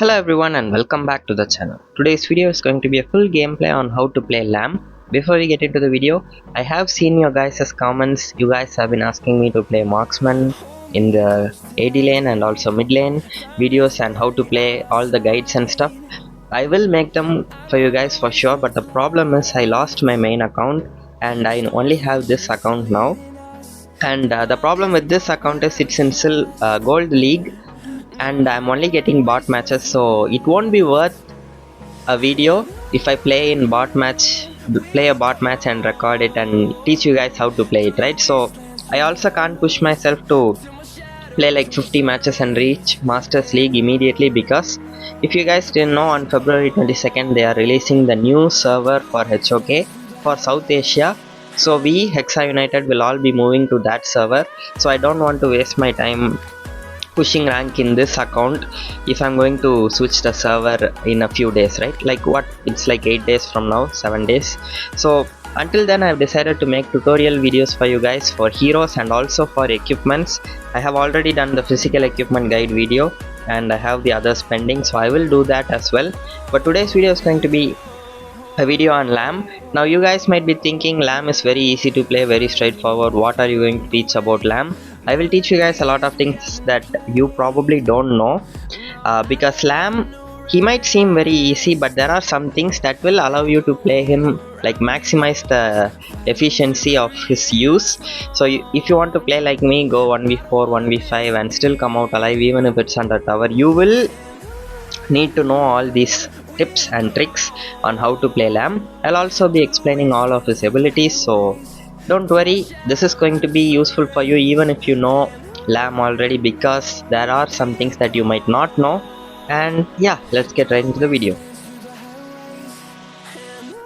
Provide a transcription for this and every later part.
Hello everyone and welcome back to the channel. Today's video is going to be a full gameplay on how to play Lamb. Before we get into the video, I have seen your guys' comments. You guys have been asking me to play Marksman in the AD lane and also mid lane videos and how to play all the guides and stuff. I will make them for you guys for sure, but the problem is I lost my main account and I only have this account now. And the problem with this account is it's in still gold league and I'm only getting bot matches, so it won't be worth a video if I play a bot match and record it and teach you guys how to play it, right? So I also can't push myself to play like 50 matches and reach Masters League immediately, because if you guys didn't know, on February 22nd they are releasing the new server for HOK for South Asia. So we Hexa United will all be moving to that server, so I don't want to waste my time pushing rank in this account if I'm going to switch the server in a few days, right? Like what, it's like 8 days from now, 7 days. So until then I've decided to make tutorial videos for you guys for heroes and also for equipments. I have already done the physical equipment guide video and I have the others pending, so I will do that as well. But today's video is going to be a video on Lamb. Now you guys might be thinking Lamb is very easy to play, very straightforward. What are you going to teach about Lamb? I will teach you guys a lot of things that you probably don't know, because Lamb, he might seem very easy, but there are some things that will allow you to play him, like maximize the efficiency of his use. So if you want to play like me, go 1v4, 1v5 and still come out alive even if it's under tower, you will need to know all these tips and tricks on how to play Lamb. I'll also be explaining all of his abilities, so don't worry, this is going to be useful for you even if you know Lamb already, because there are some things that you might not know. And yeah, let's get right into the video.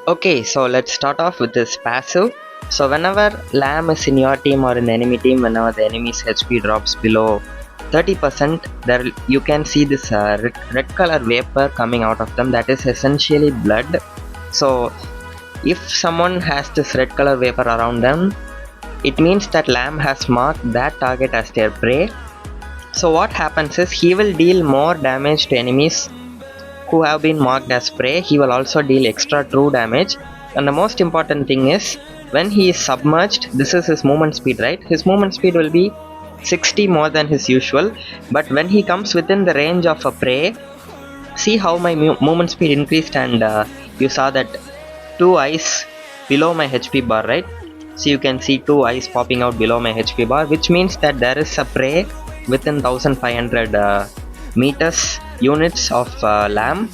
Okay, so let's start off with this passive. So whenever Lamb is in your team or in the enemy team, whenever the enemy's HP drops below 30%, there you can see this red color vapor coming out of them. That is essentially blood. So if someone has this red color vapor around them, it means that Lamb has marked that target as their prey. So what happens is he will deal more damage to enemies who have been marked as prey. He will also deal extra true damage, and the most important thing is when he is submerged, this is his movement speed, right? His movement speed will be 60 more than his usual, but when he comes within the range of a prey, see how my movement speed increased, and you saw that 2 eyes below my HP bar, right? So you can see 2 eyes popping out below my HP bar, which means that there is a prey within 1500 meters units of Lamb.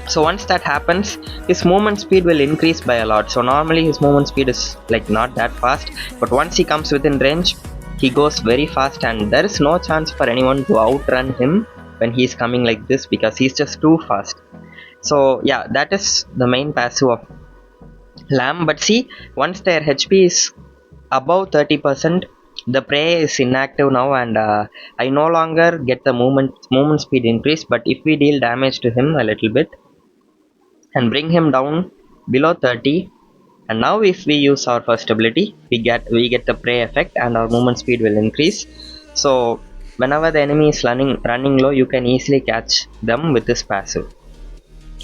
So once that happens, his movement speed will increase by a lot. So normally his movement speed is like not that fast, but once he comes within range, he goes very fast, and there is no chance for anyone to outrun him when he is coming like this, because he's just too fast. So yeah, that is the main passive of Lamb. But see, once their HP is above 30%, the prey is inactive now, and I no longer get the movement speed increase. But if we deal damage to him a little bit and bring him down below 30, and now if we use our first ability, we get the prey effect and our movement speed will increase. So whenever the enemy is running low, you can easily catch them with this passive.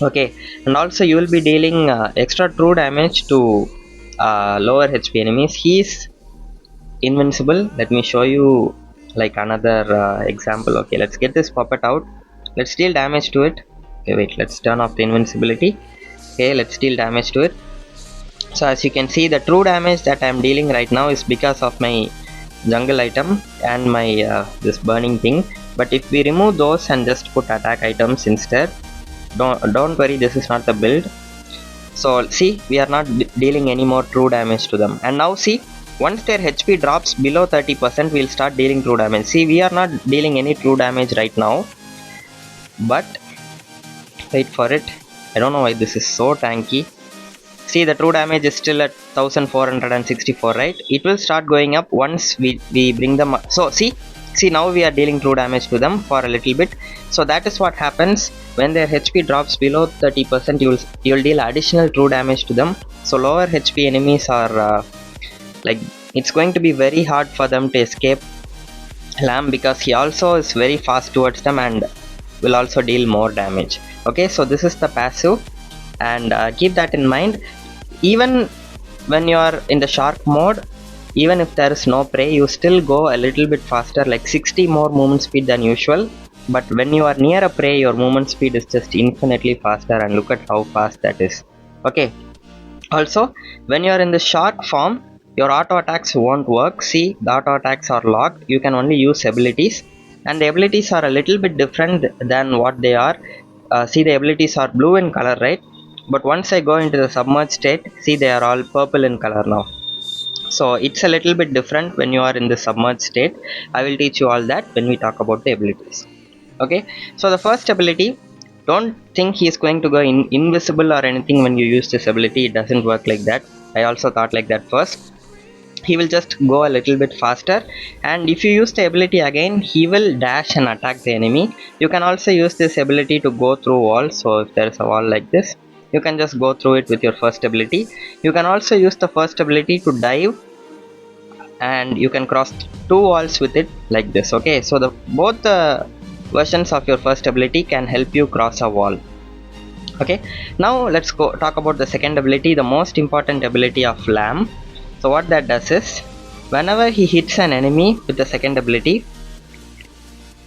Okay, and also you will be dealing extra true damage to lower HP enemies. He is invincible. Let me show you like another example. Okay, let's get this puppet out. Let's deal damage to it. Okay, wait, let's turn off the invincibility. Okay, let's deal damage to it. So as you can see, the true damage that I am dealing right now is because of my jungle item and my this burning thing. But if we remove those and just put attack items instead, don't worry, this is not the build. So see, we are not dealing any more true damage to them. And now see, once their HP drops below 30%, we'll start dealing true damage. See, we are not dealing any true damage right now, but wait for it. I don't know why this is so tanky. See, the true damage is still at 1464, right? It will start going up once we bring them up. So see, now we are dealing true damage to them for a little bit. So that is what happens when their HP drops below 30%. You'll deal additional true damage to them. So lower HP enemies are like, it's going to be very hard for them to escape Lamb, because he also is very fast towards them, and will also deal more damage. Okay, so this is the passive, and keep that in mind. Even when you are in the shark mode, even if there is no prey, you still go a little bit faster, like 60 more movement speed than usual. But when you are near a prey, your movement speed is just infinitely faster, and look at how fast that is. Okay, also when you are in the shark form, your auto attacks won't work. See, the auto attacks are locked. You can only use abilities, and the abilities are a little bit different than what they are. See, the abilities are blue in color, right? But once I go into the submerged state, see, they are all purple in color now. So it's a little bit different when you are in the submerged state. I will teach you all that when we talk about the abilities. Okay, so the first ability, don't think he is going to go invisible or anything when you use this ability. It doesn't work like that. I also thought like that first. He will just go a little bit faster, and if you use the ability again, he will dash and attack the enemy. You can also use this ability to go through walls. So if there is a wall like this, you can just go through it with your first ability. You can also use the first ability to dive, and you can cross two walls with it like this. Okay, so the both the versions of your first ability can help you cross a wall. Okay, now let's go talk about the second ability, the most important ability of Lamb. So what that does is, whenever he hits an enemy with the second ability,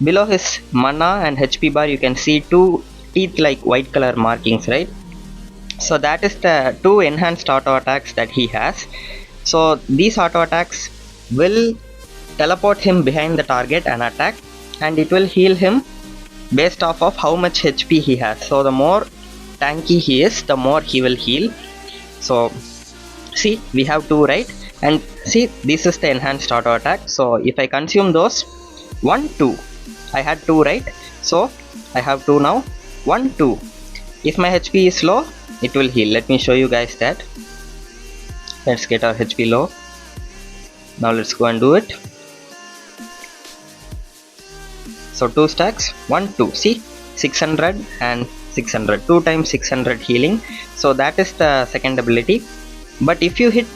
below his mana and HP bar, you can see two teeth like white color markings, right? So that is the two enhanced auto attacks that he has. So these auto attacks will teleport him behind the target and attack, and it will heal him based off of how much HP he has. So the more tanky he is, the more he will heal. So see, we have two, right? And see, this is the enhanced auto attack. So if I consume those, 1 2, I had 2, right? So I have 2 now. 1 2, if my HP is low, it will heal. Let me show you guys that. Let's get our HP low. Now let's go and do it. So 2 stacks, 1 2, see, 600 and 600, 2 times 600 healing. So that is the second ability. But if you hit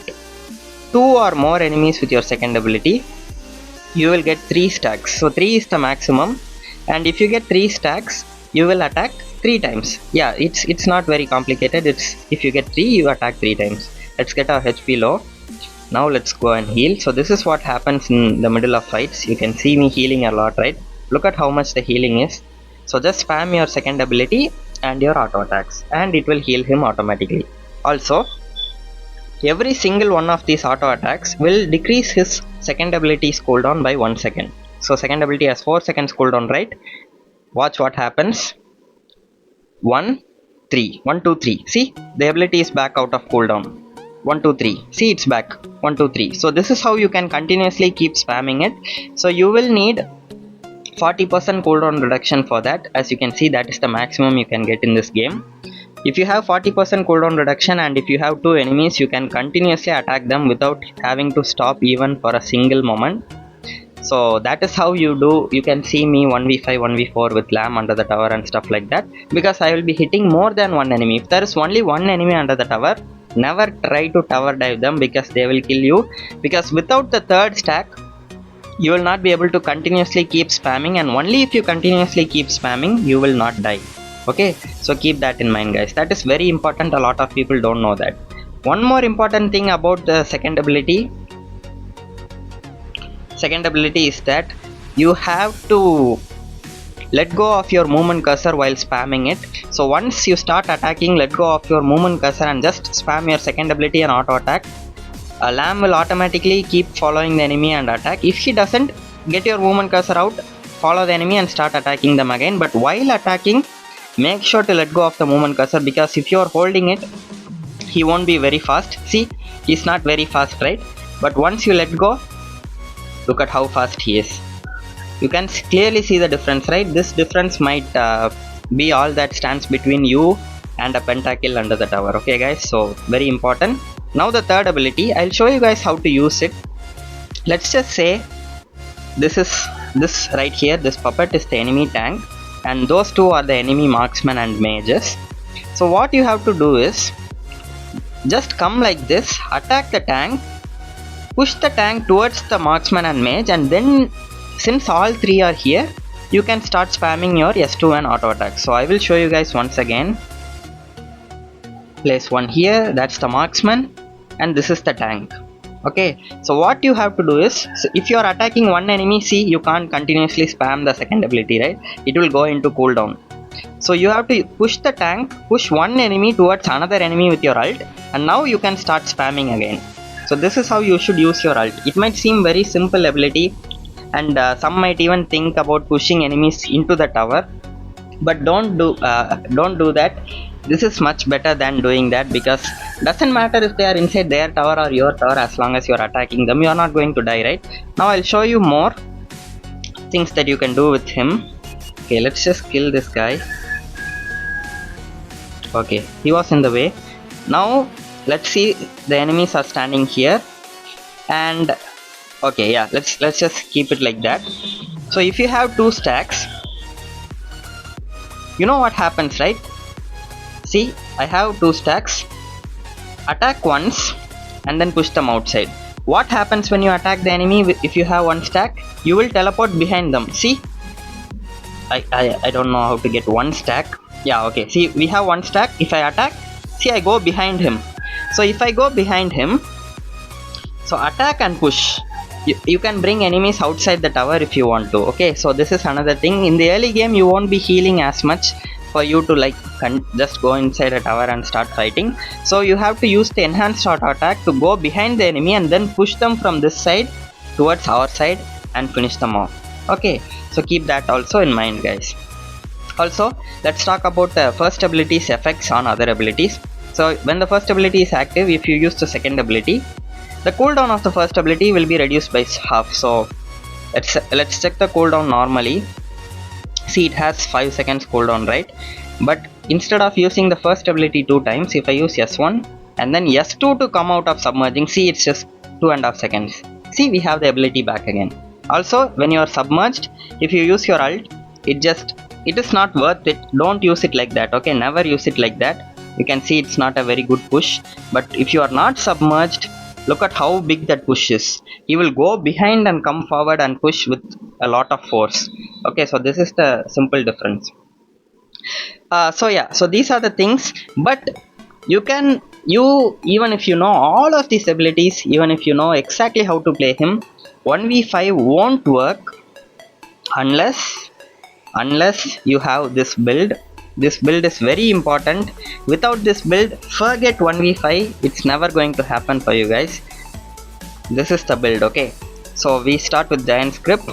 2 or more enemies with your second ability, you will get 3 stacks. So 3 is the maximum, and if you get 3 stacks, you will attack 3 times. Yeah, it's not very complicated. It's if you get 3, you attack 3 times. Let's get our HP low. Now let's go and heal. So this is what happens in the middle of fights. You can see me healing a lot, right? Look at how much the healing is. So just spam your second ability and your auto attacks, and it will heal him automatically. Also, every single one of these auto attacks will decrease his second ability's cooldown by 1 second. So second ability has 4 seconds cooldown, right? Watch what happens. 1 3, 1 2 3. See, the ability is back out of cooldown. 1 2 3. See, it's back. 1 2 3. So this is how you can continuously keep spamming it. So you will need 40% cooldown reduction for that. As you can see, that is the maximum you can get in this game. If you have 40% cooldown reduction, and if you have 2 enemies, you can continuously attack them without having to stop even for a single moment. So that is how you do. You can see me 1v5 1v4 with Lamb under the tower and stuff like that, because I will be hitting more than one enemy. If there is only one enemy under the tower, never try to tower dive them, because they will kill you. Because without the third stack, you will not be able to continuously keep spamming, and only if you continuously keep spamming, you will not die. Okay, so keep that in mind, guys. That is very important. A lot of people don't know that. One more important thing about the second ability is that you have to let go of your movement cursor while spamming it. So once you start attacking, let go of your movement cursor and just spam your second ability and auto attack. A Lamb will automatically keep following the enemy and attack. If he doesn't, get your movement cursor out, follow the enemy and start attacking them again. But while attacking, make sure to let go of the movement cursor, because if you are holding it, he won't be very fast. See, he's not very fast, right? But once you let go, look at how fast he is. You can clearly see the difference, right? This difference might be all that stands between you and a pentakill under the tower. Okay guys, so very important. Now the third ability, I'll show you guys how to use it. Let's just say this right here, this puppet is the enemy tank, and those two are the enemy marksmen and mages. So what you have to do is just come like this, attack the tank, push the tank towards the marksman and mage, and then since all three are here, you can start spamming your S2 and auto attack. So I will show you guys once again. Place one here, that's the marksman, and this is the tank. Okay, so what you have to do is, so if you are attacking one enemy, see, you can't continuously spam the second ability, right? It will go into cooldown. So you have to push the tank, push one enemy towards another enemy with your ult, and now you can start spamming again. So this is how you should use your ult. It might seem very simple ability, and some might even think about pushing enemies into the tower, but don't do that. This is much better than doing that, because doesn't matter if they are inside their tower or your tower, as long as you are attacking them, you are not going to die, right? Now I'll show you more things that you can do with him. Okay, let's just kill this guy. Okay, he was in the way. Now let's see, the enemies are standing here, and okay, yeah, let's just keep it like that. So if you have 2 stacks, you know what happens, right? See, I have 2 stacks. Attack once and then push them outside. What happens when you attack the enemy if you have 1 stack? You will teleport behind them. See, I don't know how to get 1 stack. Yeah, okay, see, we have 1 stack. If I attack, see, I go behind him. So if I go behind him, so attack and push, you can bring enemies outside the tower if you want to. Okay, so this is another thing. In the early game, you won't be healing as much for you to like just go inside a tower and start fighting. So you have to use the enhanced auto attack to go behind the enemy and then push them from this side towards our side and finish them off. Okay, so keep that also in mind, guys. Also, let's talk about the first ability's effects on other abilities. So when the first ability is active, if you use the second ability, the cooldown of the first ability will be reduced by half. So let's check the cooldown normally. See, it has 5 seconds cooldown, right? But instead of using the first ability 2 times, if I use S1 and then S2 to come out of submerging, see, it's just 2.5 seconds. See, we have the ability back again. Also, when you are submerged, if you use your ult, it is not worth it. Don't use it like that. Okay, never use it like that. You can see it's not a very good push. But if you are not submerged, look at how big that push is. He will go behind and come forward and push with a lot of force. Okay, so this is the simple difference. So yeah, so these are the things. But even if you know all of these abilities, even if you know exactly how to play him, 1v5 won't work unless you have this build. This build is very important. Without this build, forget 1v5. It's never going to happen for you guys. This is the build. Okay, so we start with Giant Script,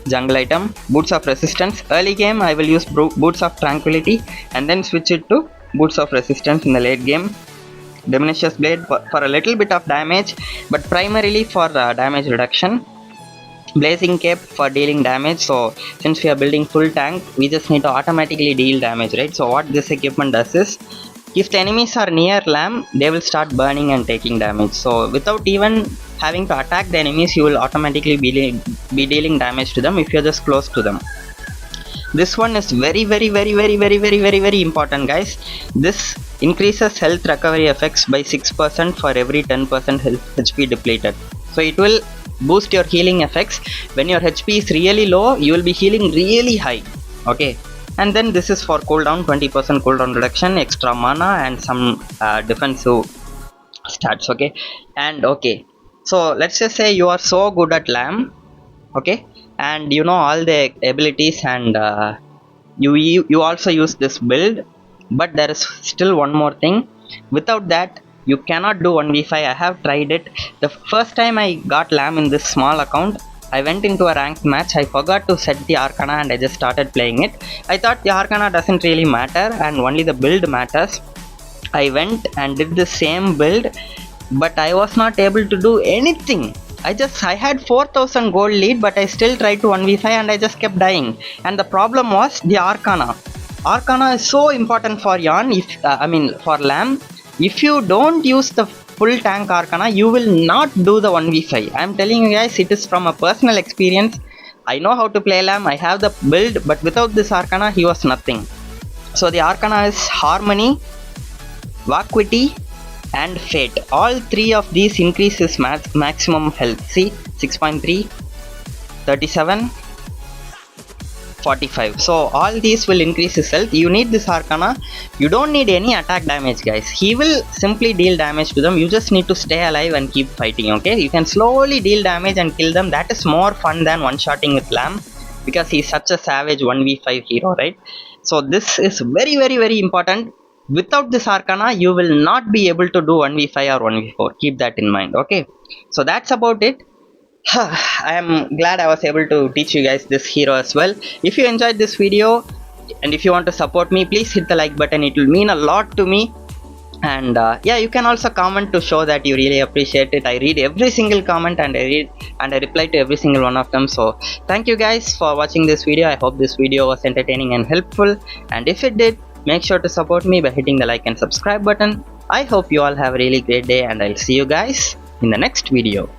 jungle item, Boots of Resistance. Early game I will use Boots of Tranquility and then switch it to Boots of Resistance in the late game. Diminishes Blade for a little bit of damage, but primarily for damage reduction. Blazing Cape for dealing damage. So since we are building full tank, we just need to automatically deal damage, right? So what this equipment does is, if the enemies are near Lamb, they will start burning and taking damage. So without even having to attack the enemies, you will automatically be dealing damage to them if you're just close to them. This one is very important, guys. This increases health recovery effects by 6% for every 10% health HP depleted. So it will boost your healing effects. When your HP is really low, you will be healing really high. Okay, and then this is for cooldown, 20% cooldown reduction, extra mana, and some defensive stats. Okay, and okay, so let's just say you are so good at Lamb, okay, and you know all the abilities, and you also use this build, but there is still one more thing. Without that, you cannot do 1v5. I have tried it. The first time I got Lamb in this small account, I went into a ranked match. I forgot to set the Arcana and I just started playing it. I thought the Arcana doesn't really matter and only the build matters. I went and did the same build, but I was not able to do anything. I had 4000 gold lead, but I still tried to 1v5 and I just kept dying. And the problem was the Arcana. Arcana is so important for Yarn, for Lamb. If you don't use the full tank Arcana, you will not do the 1v5. I am telling you guys, it is from a personal experience. I know how to play Lamb, I have the build, but without this Arcana, he was nothing. So the Arcana is Harmony, Vacuity, and Fate. All 3 of these increase his maximum health. See, 6.3, 37, 45. So all these will increase his health. You need this Arcana. You don't need any attack damage, guys. He will simply deal damage to them. You just need to stay alive and keep fighting, okay? You can slowly deal damage and kill them. That is more fun than one-shotting with Lamb, because he's such a savage 1v5 hero, right? So this is very, very, very important. Without this Arcana, you will not be able to do 1v5 or 1v4. Keep that in mind, okay? So that's about it. I am glad I was able to teach you guys this hero as well. If you enjoyed this video and if you want to support me, please hit the like button. It will mean a lot to me. And yeah, you can also comment to show that you really appreciate it. I read every single comment and I reply to every single one of them. So thank you guys for watching this video. I hope this video was entertaining and helpful, and if it did, make sure to support me by hitting the like and subscribe button. I hope you all have a really great day, and I'll see you guys in the next video.